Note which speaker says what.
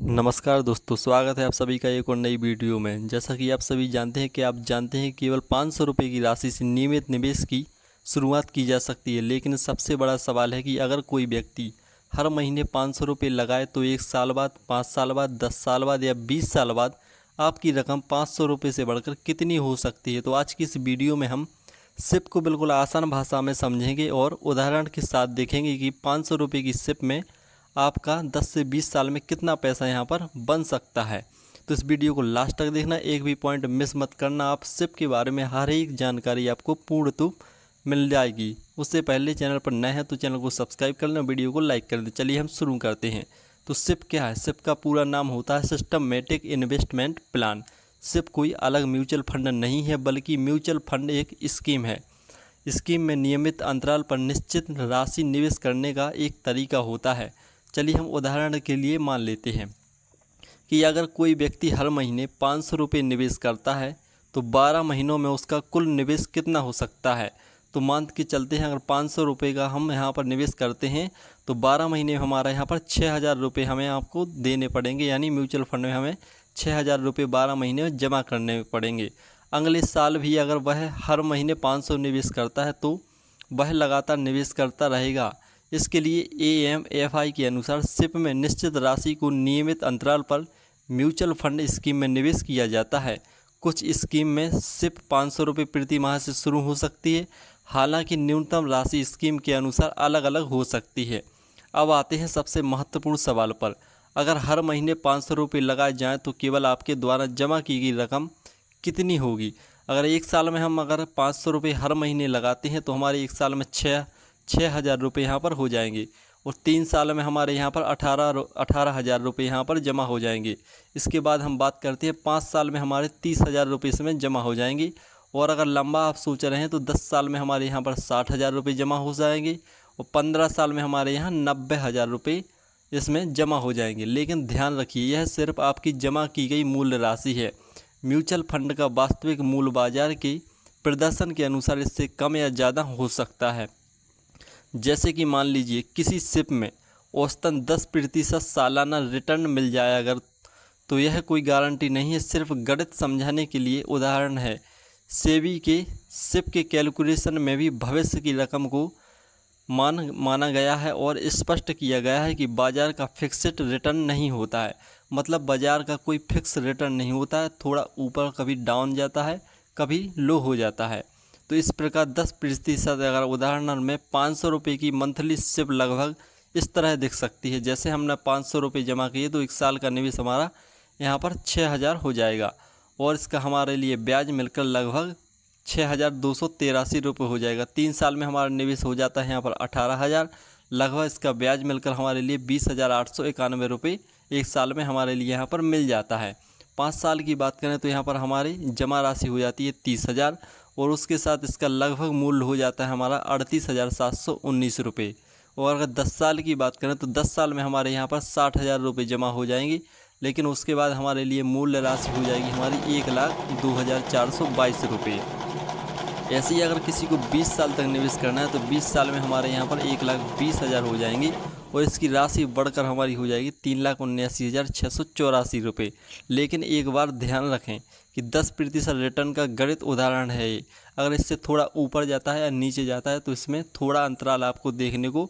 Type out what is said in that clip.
Speaker 1: नमस्कार दोस्तों, स्वागत है आप सभी का एक और नई वीडियो में। जैसा कि आप सभी जानते हैं केवल 500 रुपये की राशि से नियमित निवेश की शुरुआत की जा सकती है। लेकिन सबसे बड़ा सवाल है कि अगर कोई व्यक्ति हर महीने 500 रुपये लगाए तो 1 साल बाद, 5 साल बाद, 10 साल बाद या 20 साल बाद आपकी रकम 500 रुपये से बढ़कर कितनी हो सकती है। तो आज की इस वीडियो में हम सिप को बिल्कुल आसान भाषा में समझेंगे और उदाहरण के साथ देखेंगे कि 500 रुपये की सिप में आपका 10 से 20 साल में कितना पैसा यहाँ पर बन सकता है। तो इस वीडियो को लास्ट तक देखना, एक भी पॉइंट मिस मत करना। आप सिप के बारे में हर एक जानकारी आपको पूर्णतः मिल जाएगी। उससे पहले चैनल पर नए हैं तो चैनल को सब्सक्राइब कर लें, वीडियो को लाइक कर दें। चलिए हम शुरू करते हैं। तो सिप क्या है? सिप का पूरा नाम होता है सिस्टमैटिक इन्वेस्टमेंट प्लान। सिप कोई अलग म्यूचुअल फंड नहीं है, बल्कि म्यूचुअल फंड एक स्कीम है। स्कीम में नियमित अंतराल पर निश्चित राशि निवेश करने का एक तरीका होता है। चलिए हम उदाहरण के लिए मान लेते हैं कि अगर कोई व्यक्ति हर महीने 500 रुपये निवेश करता है तो 12 महीनों में उसका कुल निवेश कितना हो सकता है। तो मान के चलते हैं, अगर 500 रुपये का हम यहाँ पर निवेश करते हैं तो 12 महीने में हमारा यहाँ पर 6000 रुपये हमें आपको देने पड़ेंगे, यानी म्यूचुअल फंड में हमें 6000 रुपये 12 महीने में जमा करने पड़ेंगे। अगले साल भी अगर वह हर महीने 500 निवेश करता है तो वह लगातार निवेश करता रहेगा। इसके लिए AMFI के अनुसार सिप में निश्चित राशि को नियमित अंतराल पर म्यूचुअल फंड स्कीम में निवेश किया जाता है। कुछ स्कीम में सिप 500 रुपये प्रति माह से शुरू हो सकती है, हालांकि न्यूनतम राशि स्कीम के अनुसार अलग अलग हो सकती है। अब आते हैं सबसे महत्वपूर्ण सवाल पर। अगर हर महीने 500 रुपये लगाए जाएँ तो केवल आपके द्वारा जमा की गई रकम कितनी होगी। अगर एक साल में हम 500 रुपये हर महीने लगाते हैं तो हमारे एक साल में 6,000 रुपये यहाँ पर हो जाएंगे और 3 साल में हमारे यहाँ पर 18,000 रुपये यहाँ पर जमा हो जाएंगे। इसके बाद हम बात करते हैं 5 साल में हमारे 30,000 रुपये इसमें जमा हो जाएंगे। और अगर लंबा आप सोच रहे हैं तो 10 साल में हमारे यहाँ पर 60,000 रुपये जमा हो जाएंगे और 15 साल में हमारे यहाँ 90,000 रुपये इसमें जमा हो जाएंगे। लेकिन ध्यान रखिए, यह सिर्फ आपकी जमा की गई मूल राशि है। म्यूचुअल फंड का वास्तविक मूल्य बाजार के प्रदर्शन के अनुसार इससे कम या ज़्यादा हो सकता है। जैसे कि मान लीजिए किसी सिप में औसतन 10% सालाना रिटर्न मिल जाए अगर, तो यह कोई गारंटी नहीं है, सिर्फ गणित समझाने के लिए उदाहरण है। सेबी के सिप के कैलकुलेशन में भी भविष्य की रकम को माना गया है और स्पष्ट किया गया है कि बाजार का फिक्स्ड रिटर्न नहीं होता है। मतलब बाजार का कोई फिक्स रिटर्न नहीं होता है, थोड़ा ऊपर कभी डाउन जाता है, कभी लो हो जाता है। तो इस प्रकार 10% अगर उदाहरण में 500 रुपये की मंथली सिप लगभग इस तरह दिख सकती है। जैसे हमने 500 रुपये जमा किए तो 1 साल का निवेश हमारा यहाँ पर 6,000 हो जाएगा और इसका हमारे लिए ब्याज मिलकर लगभग 6,283 रुपये हो जाएगा। 3 साल में हमारा निवेश हो जाता है यहाँ पर 18,000, लगभग इसका ब्याज मिलकर हमारे लिए 20,891 रुपये एक साल में हमारे लिए यहाँ पर मिल जाता है। 5 साल की बात करें तो यहाँ पर हमारी जमा राशि हो जाती है 30,000 और उसके साथ इसका लगभग मूल्य हो जाता है हमारा 38,719 रुपये। और अगर 10 साल की बात करें तो 10 साल में हमारे यहाँ पर 60,000 रुपये जमा हो जाएंगी, लेकिन उसके बाद हमारे लिए मूल्य राशि हो जाएगी हमारी 1,02,422 रुपये। ऐसे ही अगर किसी को 20 साल तक निवेश करना है तो 20 साल में हमारे यहाँ पर 1,20,000 हो जाएंगी और इसकी राशि बढ़कर हमारी हो जाएगी 3,79,684 रुपये। लेकिन एक बार ध्यान रखें कि 10% रिटर्न का गणित उदाहरण है ये। अगर इससे थोड़ा ऊपर जाता है या नीचे जाता है तो इसमें थोड़ा अंतराल आपको देखने को